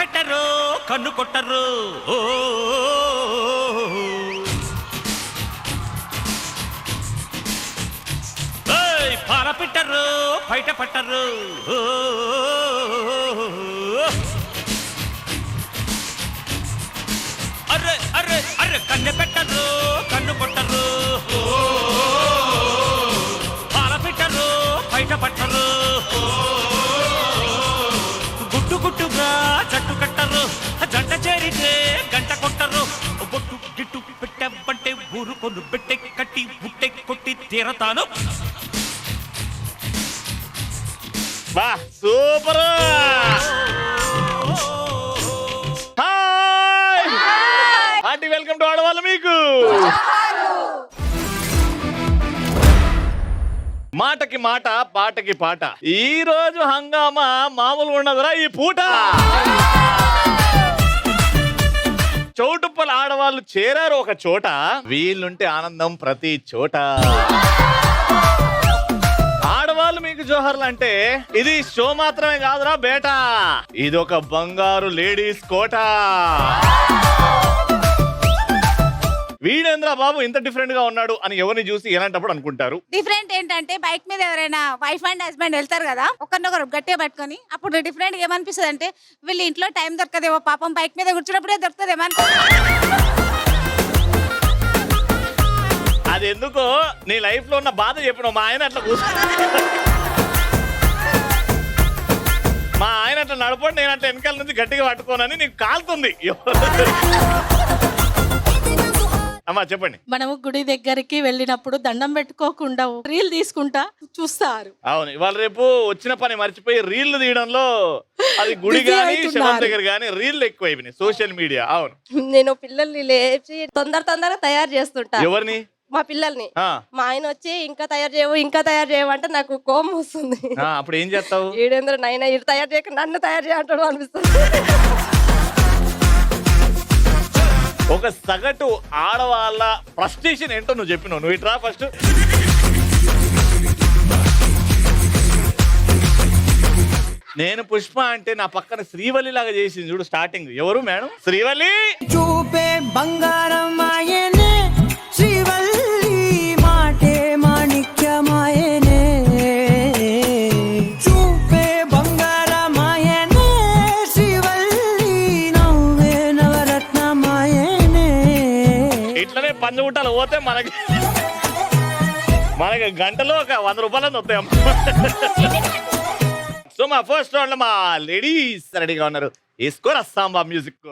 పెట్టరు కన్ను కొట్టరు పాల పెట్టరు బయట పట్టరు అర్రే అర్రే అర్రే కన్ను పెట్టరు కన్ను కొట్టరు పాల పెట్టరు బయట పట్టరు గుట్టు గుట్టుగా జట్టు కట్టరు జంట చేరితే గంట కొట్టరు బొట్టు గిట్టు పెట్టబంటే ఊరు కొను పెట్టె కట్టి బుట్టె కొట్టి తీరతాను. బా super. Hi aunty, welcome to ఆడవాళ్ళు. మీకు మాటకి మాట పాటకి పాట. ఈ రోజు హంగామా మామూలుగా ఉండదురా ఈ పూట. చౌటుప్పల ఆడవాళ్ళు చేరారు ఒక చోట, వీళ్ళుంటే ఆనందం ప్రతి చోట. ఆడవాళ్ళు మీకు జోహర్లు అంటే ఇది షో మాత్రమే కాదురా బేటా, ఇది ఒక బంగారు లేడీస్ కోట. వీడేంద్ర బాబు ఇంత డిఫరెంట్ గా ఉన్నాడు అని ఎవరిని చూసి ఎలాంటప్పుడు అనుకుంటారు? డిఫరెంట్ ఏంటంటే బైక్ మీద ఎవరైనా వైఫ్ అండ్ హస్బెండ్ వెళ్తారు కదా, ఒకరినొకరు గట్టిగా పట్టుకొని, అప్పుడు డిఫరెంట్ గా ఏమనిపిస్తుంది అంటే వీళ్ళు ఇంట్లో టైం దొరకదేమో, పాపం బైక్ మీద కూర్చున్నప్పుడే దొరుకుతుందేమో అనుకో. అది ఎందుకో నీ లైఫ్ లో ఉన్న బాధ చెప్పిన మా ఆయన అట్లా మా ఆయన అట్లా నడపండి, నేను అట్లా వెనకాల నుంచి గట్టిగా పట్టుకోనని నీకు కాలుతుంది. అమ్మా చెప్పండి. మనము గుడి దగ్గరికి వెళ్ళినప్పుడు దండం పెట్టుకోకుండా రీల్ తీసుకుంటా చూస్తారు. అవును, ఇవాళ రేపు వచ్చిన పని మర్చిపోయి రీళ్లు తీయడంలో అది గుడి గానీ శవం దగ్గర గానీ రీళ్లు ఎక్కువ అయిపోయినాయి సోషల్ మీడియా. అవును, నేను పిల్లల్ని లేచి తొందరగా తయారు చేస్తుంటా. ఎవరిని? మా పిల్లల్ని. మా ఆయన వచ్చి ఇంకా తయారు చేయవు అంటే నాకు కోపం వస్తుంది. అప్పుడు ఏం చేస్తావు? ఏడేంద్ర నాయన ఇది తయారు చేయక నన్ను తయారు చేయంటాడు అనిపిస్తుంది. ఒక సగటు ఆడవాళ్ళ ఫ్రస్ట్రేషన్ ఏంటో నువ్వు చెప్పినావు. నువ్వు ఇట్రా ఫస్ట్. నేను పుష్ప అంటే నా పక్కన శ్రీవల్లి లాగా చేసింది చూడు స్టార్టింగ్. ఎవరు మేడం? శ్రీవల్లి. చూపే బంగారం ఆయనే, శ్రీవల్లి మాటే మాణిక్యమాయనే. చూపే బంగారం ఆయనే, శ్రీవల్లి నవ్వే నవరత్నమాయనే. ఇట్లనే పంచగుట్టాలు పోతే మనకి గంటలో ఒక 100 రూపాయలు వస్తాయమ్మ. సో మా ఫస్ట్ రౌండ్ లో మా లేడీస్ రెడీగా ఉన్నారు. వేసుకోరు అస్సాంబా మ్యూజిక్.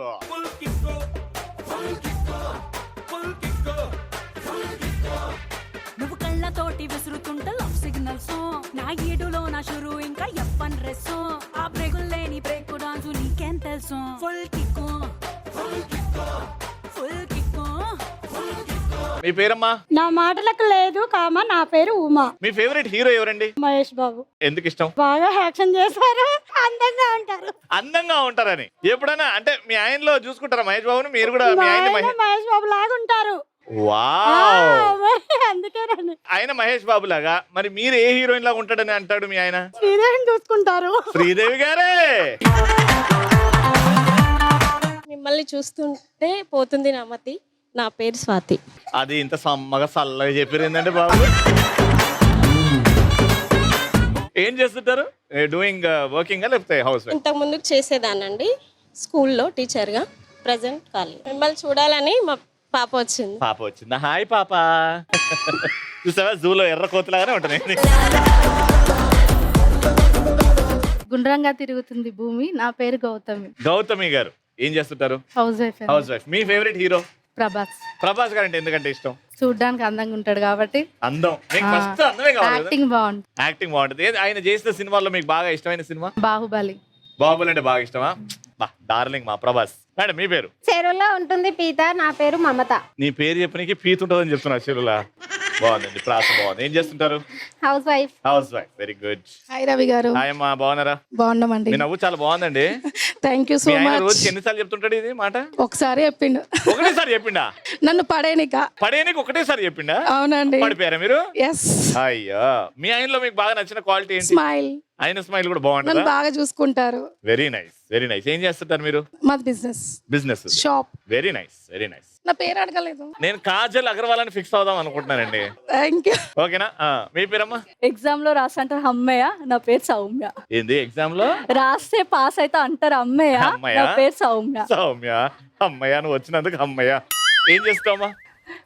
నువ్వు కళ్ళతోటి విసురుతుంట లవ్ సిగ్నల్స్, నా ఏడులో నా షురు ఇంకా ఎప్పన్ రెస్, ఆ బ్రేకులు లేని బ్రేక్ డాన్సు నీకేం తెలుసు. Full kick full kick. మీ పేరమ్మా? నా మాటలకు లేదు కామా, నా పేరు ఉమా. మీ ఫేవరెట్ హీరో ఎవరండి? మహేష్ బాబు. ఎందుకు ఇష్టం? బాగా యాక్షన్ చేశారు, అందంగా ఉంటారు. అందంగా ఉంటారని ఎప్పుడైనా అంటే మీ ఆయనలో చూసుకుంటారా మహేష్ బాబుని? మీరు కూడా మీ ఆయన మహేష్ బాబు లాగా ఉంటారు. వావ్, అందుకేనండి. ఆయన మహేష్ బాబు లాగా. మరి మీరు ఏ హీరోయిన్ లాగా ఉంటాడని అంటాడు మీ ఆయన? శ్రీదేవిని చూసుకుంటారు. శ్రీదేవి గారే. మిమ్మల్ని చూస్తుంటే పోతుంది నా మతి. నా పేరు స్వాతి. అది ఇంత సమ్మగా చల్లగా చెప్పారు ఏంటంటే బాబు. ఏం చేస్తుంటారు? డూయింగ్ వర్కింగ్ లేకపోతే హౌస్ వైఫ్? ఇంతకు ముందుకు చేసేదానండి స్కూల్లో టీచర్గా. ప్రజెంట్ ఖాళీ. మిమ్మల్ని చూడాలని మా పాప వచ్చింది. పాప వచ్చిందా? హాయ్ పాప. చూసావా జూలో ఎర్ర కోతలాగానే ఉంటుంది. గుండ్రంగా తిరుగుతుంది భూమి. నా పేరు గౌతమి. గౌతమి గారు ఏం చేస్తుంటారు? Housewife. Housewife. మీ ఫేవరెట్ హీరో? ప్రభాస్. ప్రభాస్ గారు అంటే ఎందుకంటే ఇష్టం? చూడ్డానికి అందంగా ఉంటాడు కాబట్టి. అందం. మీకు ఫస్ట్ అందమే కావాలి. యాక్టింగ్ బాగుంటుంది. యాక్టింగ్ బాగుంటుంది. ఆయన చేసిన సినిమాల్లో మీకు బాగా ఇష్టమైన సినిమా? బాహుబలి. బాహుబలి అంటే బాగా ఇష్టమా? డార్లింగ్ మా ప్రభాస్. మేడం మీ పేరు? చెరువులో ఉంటుంది పీత. నా పేరు మమత. నీ పేరు చెప్పనికి పీత ఉంటుందని చెప్తున్నా చెరువులా. బాగుందండి, ప్రాస బాగుంది. ఏం చేస్తుంటారు? Housewife. House wife. Very good. Hi Ravi గారు. హాయ్ అమ్మా, బాగున్నారా? బాగున్నామండి. మీ నవ్వు చాలా బాగుందండి. థ్యాంక్ యూ మీ సో ఆయన మచ్. రోజుకి ఎన్నిసార్లు చెప్తుంటాడు ఇది మాట? ఒకసారి చెప్పిండు. ఒకటేసారి చెప్పిండా? నన్ను పడేనిక. పడేనికి ఒకటేసారి చెప్పిండా? అవునండి. పడిపోయారా మీరు? ఎస్. అయ్యా, మీ ఆయనలో మీకు బాగా నచ్చిన క్వాలిటీ ఏంటి? స్మైల్. ఆయన స్మైల్ కూడా నన్ను బాగుంటుందా? బాగా చూసుకుంటారు. Very nice, very nice. ఏం చేస్తుంటారు మీరు? మాది business. Business. Shop. Very nice, very nice. నా పేరు అడగలేదు. నేను కాజల్ అగర్వాల్ అని ఫిక్స్ అవుదాం అనుకుంటున్నానండి. Thank you. ఓకేనా? మీ పేరమ్మా? ఎగ్జామ్ లో రాసంటారు అమ్మయ్య, నా పేరు సౌమ్య. ఏంది ఎగ్జామ్ లో రాస్తే పాస్ అయితే అంటారు అమ్మయ్య, అమ్మయ్య? నా పేరు సౌమ్య. సౌమ్య. అమ్మయ్య, నువ్వు వచ్చినందుకు అమ్మయ్య. ఏం చేస్తావమ్మా?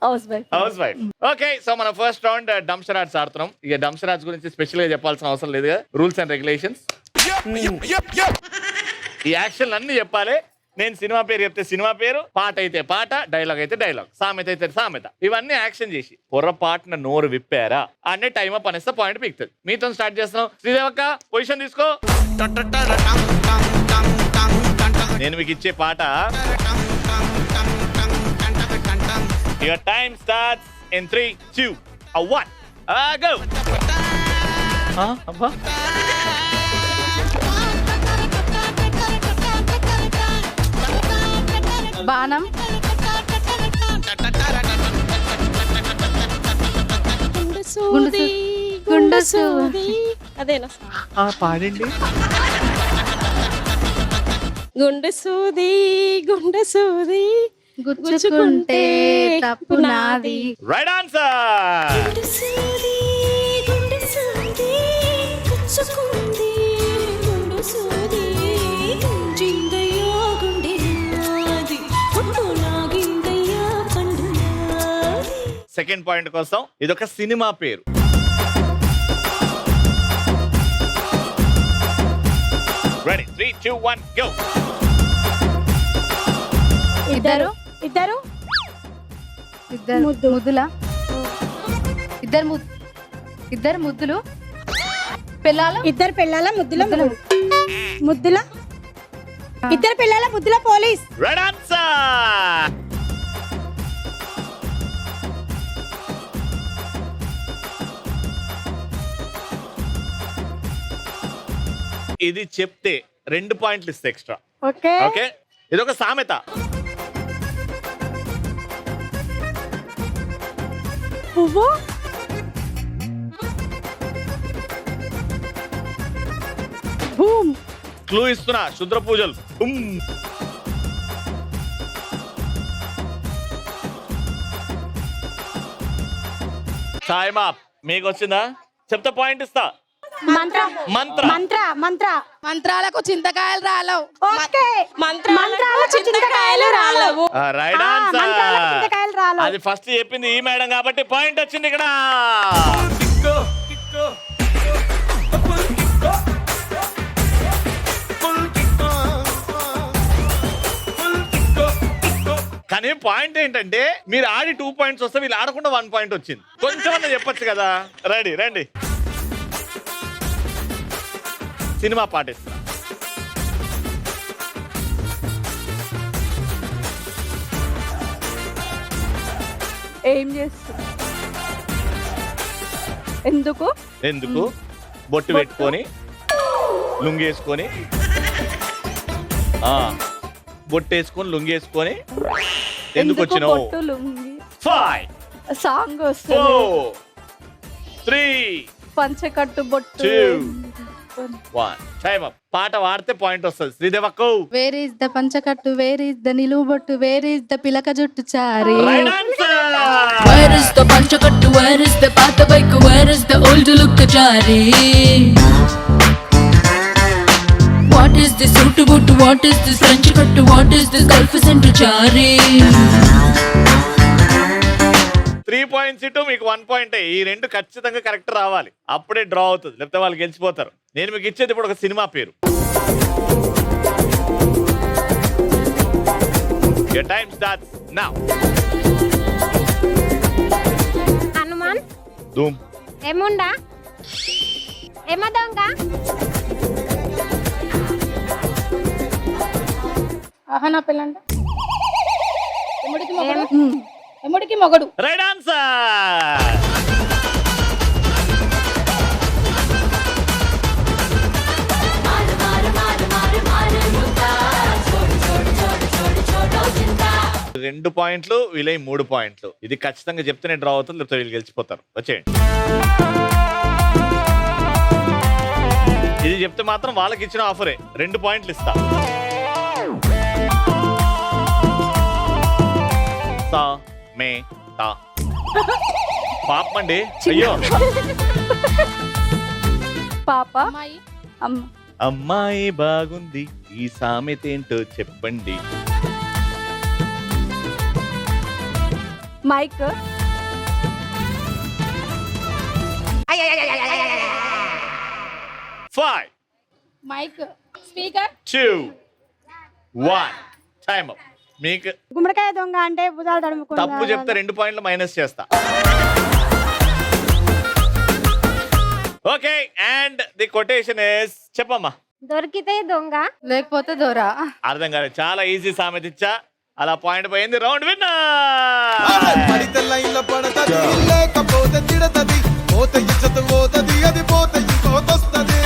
Housewife. Housewife. Okay, so మన ఫస్ట్ రౌండ్ డంప్షరాట్స్ ఆడుతున్నాం. ఇక డంప్షరాట్స్ గురించి స్పెషల్ గా చెప్పాల్సిన అవసరం లేదు, రూల్స్ అండ్ రెగ్యులేషన్స్. ఈ యాక్షన్ అన్ని చెప్పాలి. నేను సినిమా పేరు చెప్తే సినిమా పేరు, పాట అయితే పాట, డైలాగ్ అయితే డైలాగ్, సామెత అయితే సామెత, ఇవన్నీ యాక్షన్ చేసి పొరపాటున నోరు విప్పారా అనే టైం అప్ అనేస్తే పాయింట్ పీకుతుంది. మీతో స్టార్ట్ చేస్తున్నాం. శ్రీదేవక్క పొజిషన్ తీసుకో. నేను మీకు ఇచ్చే పాట your time starts in 3 2 1 go. అబ్బా, బాణం. గుండు గుండు సూది. అదేనా? పాడండి. గుండు సూది గుండు సూది గుచ్చుకుంటే తప్పు నాది. Right answer. గుండు సూది గుండు సూది గుచ్చుకుంది గుండు సూది జిందయ్యా గుండె నాది గుండు లాగిందయ్యా పండు నాది. సెకండ్ పాయింట్ కోసం ఇదొక సినిమా పేరు. Ready 3 2 1 go. ఇద్దరు ఇద్దరు ఇద్దరు ముద్దుల ఇద్దరు ముద్దులు పిల్లలు. ఇద్దరు పిల్లల ముద్దుల ముద్దుల ఇద్దరు పిల్లల ముద్దుల పోలీస్. Right answer. ఇది చెప్తే 2 పాయింట్లు ఇస్తే ఎక్స్ట్రా. ఓకే ఓకే, ఇదొక సామెత. పువ్వు భూమ్. క్లూ ఇస్తున్నా, శుద్ర పూజలు. Time up. మీకు వచ్చిందా? చెప్తా పాయింట్ ఇస్తా. మంత్ర మంత్ర. మంత్ర మంత్ర మంత్రాలకు చింతకాయలు రాలవు. ఓకే మంత్రాలకు చింతకాయలు రాలవు. Right మంత్రాలకు answer. చింతకాయలు రాలవు. అది ఫస్ట్ చెప్పింది ఈ మేడం కాబట్టి పాయింట్ వచ్చింది ఇక్కడ. కానీ పాయింట్ ఏంటంటే మీరు ఆడి 2 పాయింట్స్ వస్తే వీళ్ళు ఆడకుండా 1 పాయింట్ వచ్చింది. కొంచెం అన్న చెప్పొచ్చు కదా. రెడీ రండి. సినిమా పాట ఇస్తా. ఏం చేస్తా? ఎందుకు ఎందుకు బొట్టు పెట్టుకొని లుంగేసుకొని బొట్టేసుకొని లుంగేసుకొని ఎందుకు వచ్చినావు? పొట్టు లుంగి 5 సాంగ్ వస్తుంది. 4 3 పంచకట్టు బొట్టు 2 1 టైం అప్. పాట వాడితే పాయింట్ వస్తుంది. శ్రీదేవక్కో. వేర్ ఈస్ ద పంచకట్టు, వేర్ ఈస్ ద నిలువు బొట్టు, వేర్ ఈస్ ద పిలక జుట్టు Chari. Right answer. Where is the panchakattu? Where is the pata bike? Where is the old lukkachari? What is this suit boot? What is this French cut? What is this Gulf Central chari? 3 points ఇటు మీకు 1 point. ఈ 2 ఖచ్చితంగా correct రావాలి, అప్పుడే draw అవుతుంది, లేకపోతే వాళ్ళు గెలిచిపోతారు. నేను మీకు ఇచ్చేది ఇప్పుడు ఒక సినిమా పేరు. Your time starts now. Hanuman ధూమ్. ఏముండా ఏమదొంగ ఆహా నా పిల్లంట ఎముడికి మొగడు. ఎముడికి మొగడు. Right answer. 2 పాయింట్లు, వీళ్ళై 3 పాయింట్లు. ఇది ఖచ్చితంగా చెప్తేనే డ్రా అవుతుంది, లేకపోతే వీళ్ళు గెలిచిపోతారు. వచ్చేయండి. ఇది చెప్తే మాత్రం వాళ్ళకి ఇచ్చిన ఆఫరే, 2 పాయింట్లు ఇస్తా. సా మే తా పాపండి. అయ్యో పాప అమ్మాయి అమ్మ అమ్మాయి బాగుంది, ఈ సామెత ఏంటో చెప్పండి. Mike 5 mike speaker 2 1 time up. మీకు గుమ్మడికాయ దొంగ అంటే భుజాలు తడుముకుంటా. తప్పు చెప్తే 2 పాయింట్లు మైనస్ చేస్తా. Okay, and the quotation is చెప్పమ్మా. దొరికితే దొంగ లేకపోతే దొరా. అర్థం కాలేదు, చాలా ఈజీ సామెత ఇచ్చా, అలా పాయింట్ పోయింది. Round winner. పడితే లైన్లో పడతది, లేకపోతే తిడతది, పోతే ఇజ్జత్ పోతది, అది పోతే ఇంకోతొస్తది.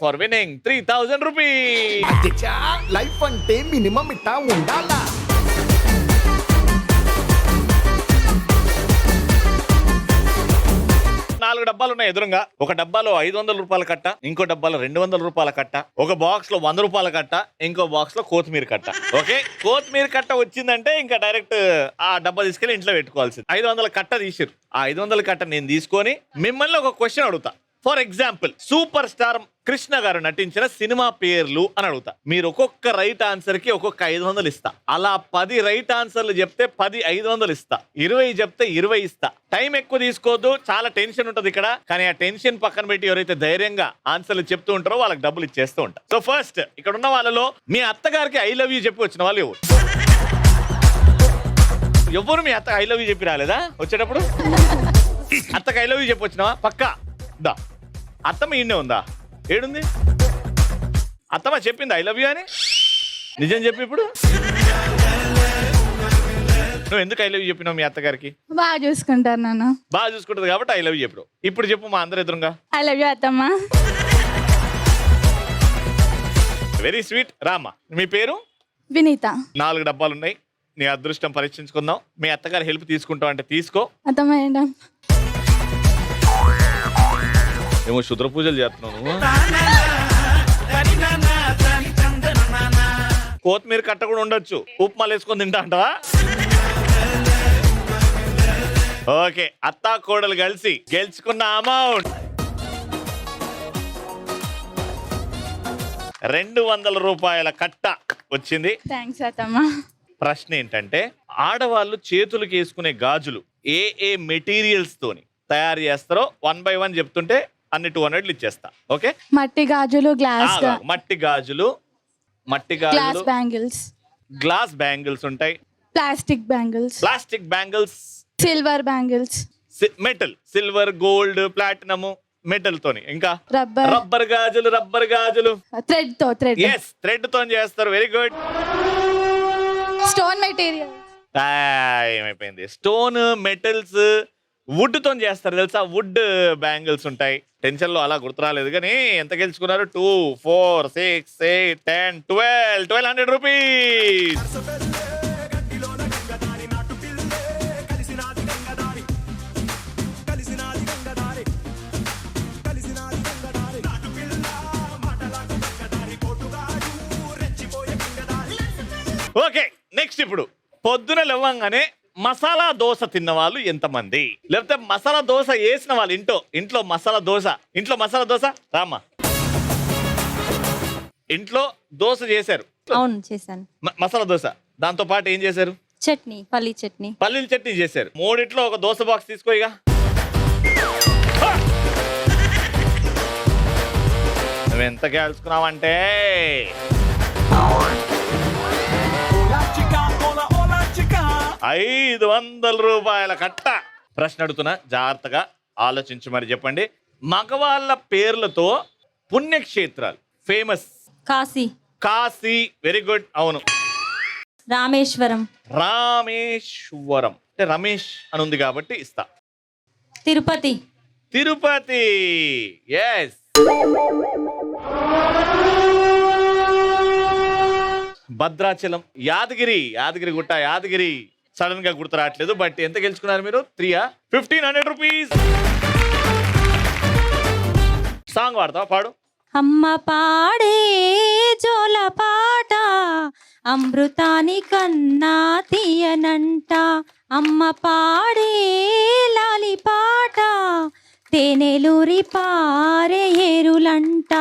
For winning 3000 rupees. లైఫ్ అంటే మినిమం ఇట్టా ఉండాలా. 4 డబ్బాలు ఉన్నాయి ఎదురుగా. ఒక డబ్బాలో 500 రూపాయల కట్ట, ఇంకో డబ్బాలో 200 రూపాయల కట్ట, ఒక బాక్స్ లో 100 రూపాయల కట్ట, ఇంకో బాక్స్ లో కొత్తిమీర కట్ట. ఓకే, కొత్తిమీర కట్ట వచ్చిందంటే ఇంకా డైరెక్ట్ ఆ డబ్బా తీసుకెళ్లి ఇంట్లో పెట్టుకోవాల్సింది. 500 కట్ట తీసిరు. ఆ 500 కట్ట నేను తీసుకొని మిమ్మల్ని ఒక క్వశ్చన్ అడుగుతా. For example, super star Krishna గారు నటించిన సినిమా పేర్లు అని అడుగుతా. మీరు ఒక్కొక్క రైట్ ఆన్సర్ కి ఒక్కొక్క 500 ఇస్తా. అలా 10 రైట్ ఆన్సర్లు చెప్తే 10 500 ఇస్తా. 20 చెప్తే 20 ఇస్తా. టైం ఎక్కువ తీసుకోవద్దు, చాలా టెన్షన్ ఉంటది ఇక్కడ. కానీ ఆ టెన్షన్ పక్కన పెట్టి ఎవరైతే ధైర్యంగా ఆన్సర్లు చెప్తూ ఉంటారో వాళ్ళకి డబ్బులు ఇచ్చేస్తూ ఉంటా. సో ఫస్ట్ ఇక్కడ ఉన్న వాళ్ళలో మీ అత్తగారికి ఐ లవ్ యూ చెప్పి వచ్చిన వాళ్ళు ఎవరు? ఎవరు మీ అత్త ఐ లవ్ యూ చెప్పి రాలేదా వచ్చేటప్పుడు? అత్తకి ఐ లవ్ యూ చెప్పి వచ్చినావా? పక్కా దా. అత్తమ్మ ఈయనే ఉందా? ఏడుంది అత్తమ్మ? చెప్పింది ఐ లవ్ యూ అని. నిజం చెప్పి ఇప్పుడు నువ్వు ఎందుకు ఐ లవ్ యూ చెప్పినావు మీ అత్తగారికి? బాగా చూసుకుంటారు నాన్న. బాగా చూసుకుంటుంది కాబట్టి ఐ లవ్ యూ చెప్పు. ఇప్పుడు చెప్పు మా అందరు ఎదురుగా. ఐ లవ్ యూ అత్తమ్మ. Very sweet. రామ్మా, మీ పేరు? వినీత. 4 డబ్బాలు ఉన్నాయి. నీ అదృష్టం పరీక్షించుకుందాం. మీ అత్తగారి హెల్ప్ తీసుకుంటావు అంటే తీసుకో. అత్తమ్మ ఏంటం? ఏమో శుద్ర పూజలు చేస్తున్నావు నువ్వు. కొత్తిమీర కట్ట కూడా ఉండొచ్చు, ఉప్మాలు వేసుకొని తింటా అంటావా? ఓకే, అత్తా కోడలు కలిసి గెలుచుకున్న అమౌంట్ 200 రూపాయల కట్ట వచ్చింది. థ్యాంక్స్ అత్తమ్మ. ప్రశ్న ఏంటంటే, ఆడవాళ్ళు చేతులకు వేసుకునే గాజులు ఏ మెటీరియల్స్ తోని తయారు చేస్తారో 1 by 1 చెప్తుంటే అన్ని 200 ఇచ్చేస్తా. ఓకే, మట్టి గాజులు, మట్టి గాజులు, గ్లాస్ బ్యాంగిల్స్, గ్లాస్ బ్యాంగిల్స్ ఉంటాయి, plastic bangles, silver bangles, metal, silver, gold, platinum, metal తోని, ఇంకా రబ్బర్ గాజులు, థ్రెడ్ ఎస్ థ్రెడ్ తో చేస్తారు. Very good. Stone material. ఏమైపోయింది? స్టోన్, మెటల్స్, వుడ్ తో చేస్తారు తెలుసా? వుడ్ బ్యాంగిల్స్ ఉంటాయి. టెన్షన్ లో అలా గుర్తురాలేదు కానీ ఎంత గెలుచుకున్నారు? 2 4 6 8 10 1200 రూపీస్. ఓకే, నెక్స్ట్ ఇప్పుడు పొద్దున లేవగానే మసాలా దోశ తిన్న వాళ్ళు ఎంతమంది? లేకపోతే మసాలా దోశ వేసిన వాళ్ళు ఇంట్లో మసాలా దోశ రామ్మా. ఇంట్లో దోశ చేశారు. అవును చేశాను. మసాలా దోశ, దాంతో పాటు ఏం చేశారు? చట్నీ, పల్లీల చట్నీ చేశారు. 3 ఒక దోశ బాక్స్ తీసుకో. ఇక నువ్వు ఎంత గెలుచుకున్నావంటే 500 రూపాయల కట్ట. ప్రశ్న అడుగుతున్నా, జాగ్రత్తగా ఆలోచించి మరి చెప్పండి. మగవాళ్ళ పేర్లతో పుణ్యక్షేత్రాలు ఫేమస్. Kashi very good. అవును. రామేశ్వరం అంటే రమేష్ అని ఉంది కాబట్టి ఇస్తా. తిరుపతి ఎస్. భద్రాచలం, యాదగిరి గుట్ట, యాదగిరి. సడన్ గా గుర్తు రావట్లేదు. బట్ ఎంత గెలుచుకున్నారు మీరు? 3 1500 రూపీస్. సాంగ్ వాడతావా? పాడు. అమ్మ పాడే జోల పాట అమృతాని కన్నా తీయనంట, అమ్మ పాడే లాలి పాట తేనెలూరి పారే ఏరులంట,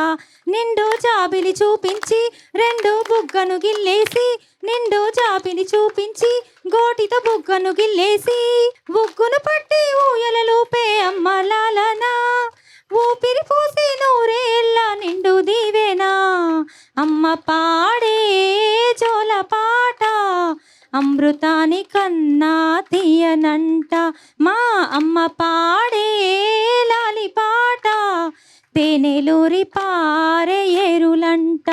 నిండు జాబిలి చూపించి రెండు బుగ్గను గిల్లేసి, నిండు జాబిలి చూపించి గోటితో బుగ్గను గిల్లేసి, బుగ్గును పట్టి ఊయలలోపే అమ్మ లాలనా, ఊపిరి పోసి నూరేళ్ళ నిండు దీవేనా, అమ్మ పాడే జోల పాట అమృతాని కన్నా తీయనంట, మా అమ్మ పాడే లాలి పాట తేనెలూరి పారే ఏరులంట.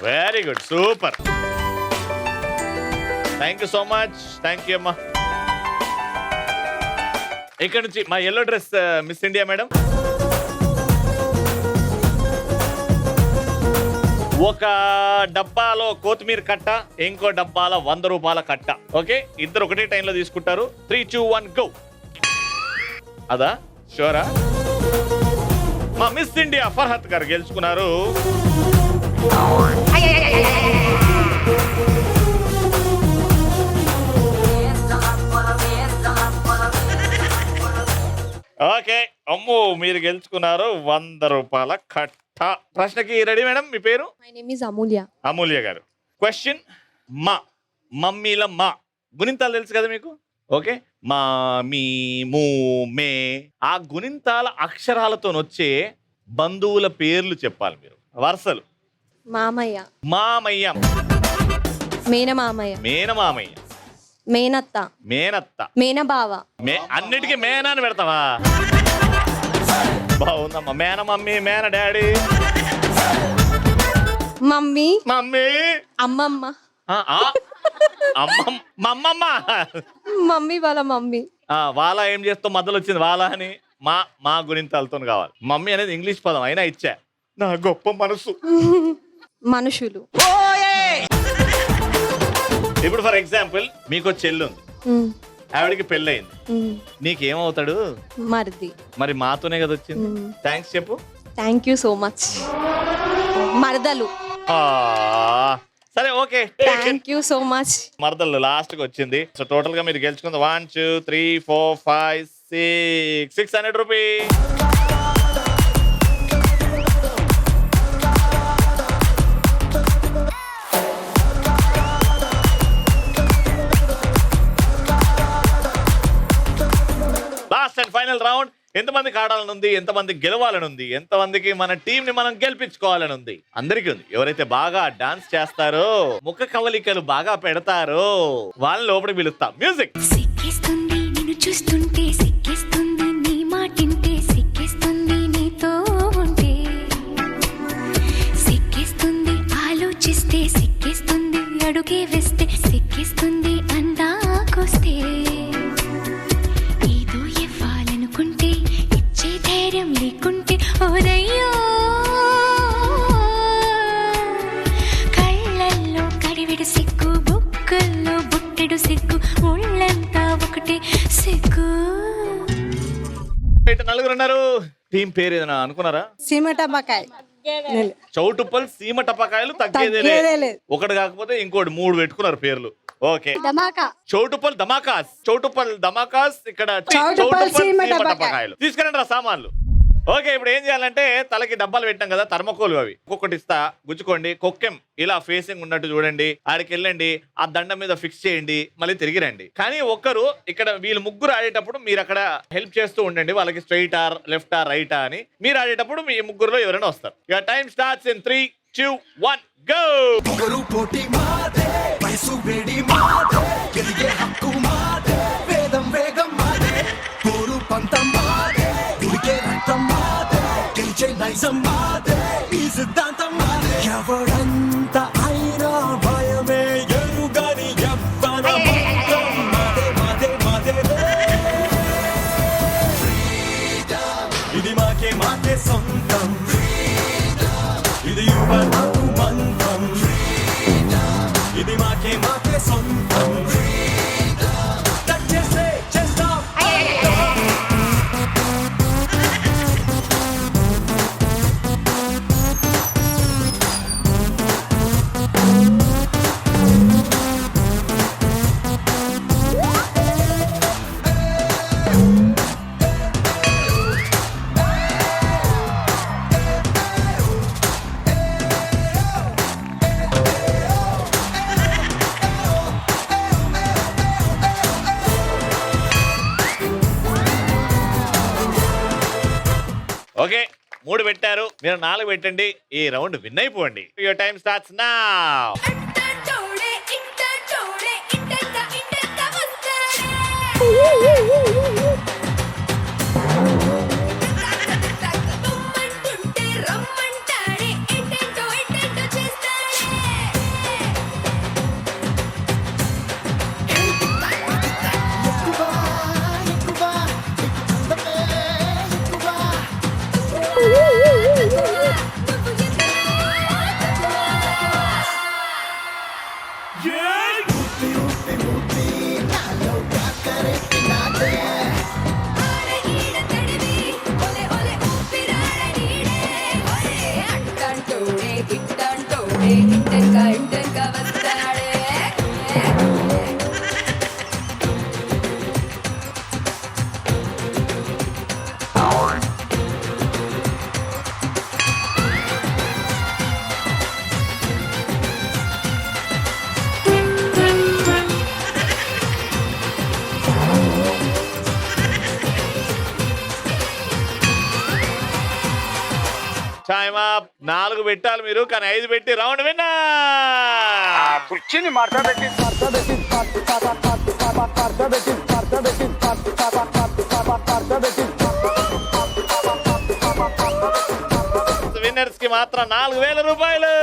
Very good, super. Thank you so much. Thank you అమ్మా. ఇక్కడ నుంచి మా yellow dress Miss India madam. ఒక డబ్బాలో కొత్తిమీర కట్ట, ఇంకో డబ్బాలో 100 రూపాయల కట్ట. ఓకే, ఇద్దరు ఒకటే టైంలో తీసుకుంటారు. 3, 2, 1 గో. అదా షూరా? మా మిస్ ఇండియా ఫర్హత్ గారు గెలుచుకున్నారు. ఓకే అమ్ము, మీరు గెలుచుకున్నారు 100 రూపాయల కట్ట. ప్రశ్నకి రెడీ మేడం? మీ పేరు? My name is Amulya. Amulya garu. Question, మా మమ్మీల మా గుణింతాలు తెలుసు కదా మీకు? ఓకే, మా మీ మూ మే, ఆ గుణింతాల అక్షరాలతో వచ్చే బంధువుల పేర్లు చెప్పాలి మీరు, వరుసలు. మామయ్య, మామయ్య, మేనమామయ్య, మేనమామయ్య, మేనత్త, మేనత్త, మేనబావ. అన్నిటికీ మేనాన్ని పెడతావా? బాగుందమ్మా. మేన మమ్మీ, మేన డాడీ, మమ్మీ, మమ్మీ, అమ్మమ్మ, మమ్మమ్మ, మమ్మీ వాళ్ళ మమ్మీ. వాళ్ళ ఏం చేస్తావు? మధ్యలో వచ్చింది వాళ్ళ అని. మా గుణింతాలతో కావాలి. మమ్మీ అనేది ఇంగ్లీష్ పదం అయినా ఇచ్చా. నా గొప్ప మనసు. మనుషులు. ఇప్పుడు ఫర్ ఎగ్జాంపుల్ మీకు చెల్లి ఉంది, ఆవిడకి పెళ్ళయింది, నీకేమవుతాడు? మరిది. మరి మాతోనే కదా వచ్చింది. థ్యాంక్స్ చెప్పు. Thank you so much. మరదలు. సరే okay, thank you so much. మరదలు లాస్ట్ కి వచ్చింది. సో టోటల్ గా మీరు గెలుచుకుంది 1, 2, 3, 4, 5, 6 600 rupees. Last and final round. ఎంతమందికి ఆడాలని ఉంది, ఎంతమంది గెలవాలని ఉంది, ఎంతమందికి మన టీం ని మనం గెలిపించుకోవాలని ఉంది? అందరికీ ఉంది. ఎవరైతే బాగా డాన్స్ చేస్తారో, ముఖ కవలికలు బాగా పెడతారో వాళ్ళని లోపలికి పిలుస్తాం. మ్యూజిక్. సిక్కిస్తుంది నిన్ను చూస్తుంటే, సిక్కిస్తుంది నీ మాటింటే, సిక్కిస్తుంది నీతో ఉంటే, సిక్కిస్తుంది ఆలోచిస్తే, సిక్కిస్తుంది అడుగే వేస్తే, సిక్కిస్తుంది అందాకొస్తే, ఏదో ఇవ్వాలనుకుంటే ఇచ్చే ధైర్యం లేకుంటే, ఓరయ్యో కళ్ళల్లో కడివిడు సిగ్గు, బుక్కల్లో బుట్టెడు సిగ్గు, ఒళ్ళంతా ఒకటే సిగ్గు. నలుగురు ఉన్నారు. టీం పేరు ఏదైనా అనుకున్నారా? సీమటమ్మకాయ, చౌటుప్పల్ సీమ టపకాయలు తగ్గేదే. ఒకటి కాకపోతే ఇంకోటి 3 పెట్టుకున్నారు పేర్లు. ఓకే, చౌటుప్పల్ ధమాకాస్, చౌటుప్పల్ ధమాకాస్. ఇక్కడ చౌటుప్పల్ సీమ టపకాయలు. తీసుకురండి రా సామాన్లు. ఓకే, ఇప్పుడు ఏం చేయాలంటే తలకి డబ్బాలు పెట్టాం కదా, థర్మకోల్ అవి ఒక్కొక్కటి ఇస్తా, గుచ్చుకోండి. కొక్కెం ఇలా ఫేసింగ్ ఉన్నట్టు చూడండి, ఆడికి వెళ్ళండి, ఆ దండం మీద ఫిక్స్ చేయండి, మళ్ళీ తిరిగి రండి. కానీ ఒక్కరు ఇక్కడ వీళ్ళు ముగ్గురు ఆడేటప్పుడు మీరు అక్కడ హెల్ప్ చేస్తూ ఉండండి, వాళ్ళకి straight or left or right అని. మీరు ఆడేటప్పుడు మీ ముగ్గురులో ఎవరైనా వస్తారు. ఇక టైం స్టార్ట్స్ ఇన్ 3, 2, 1 గో. ఎవడంత అయినా భయమే ఎరుగని ఎవ్వన మంత్రం మదే మదే మదే. ఇది మాకే మాకే సొంతం, ఇది నాకు మంత్రం ఇది మాకే మాకే సొంతం టచ్ చేస్తే చేస్తాం ఓకే 3 పెట్టారు, మీరు 4 పెట్టండి. ఈ రౌండ్ విన్ అయిపోండి. Your time starts now. Time up. 4 పెట్టాలి మీరు, కానీ 5 పెట్టి రౌండ్ విన్నా. కుర్చీని మాట్లాడబెట్టి విన్నర్స్ కి మాత్రం 4,000 రూపాయలు.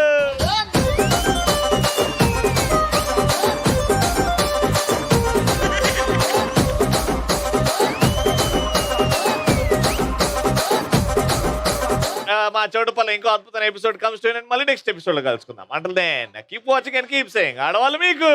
మా చోటుపల్లి ఇంకో అద్భుతమైన ఎపిసోడ్ కమ్స్ టు మళ్ళీ నెక్స్ట్ ఎపిసోడ్ లో కలుసుకుందాం. అంటే then keep watching and keep saying ఆడవాళ్ళు మీకు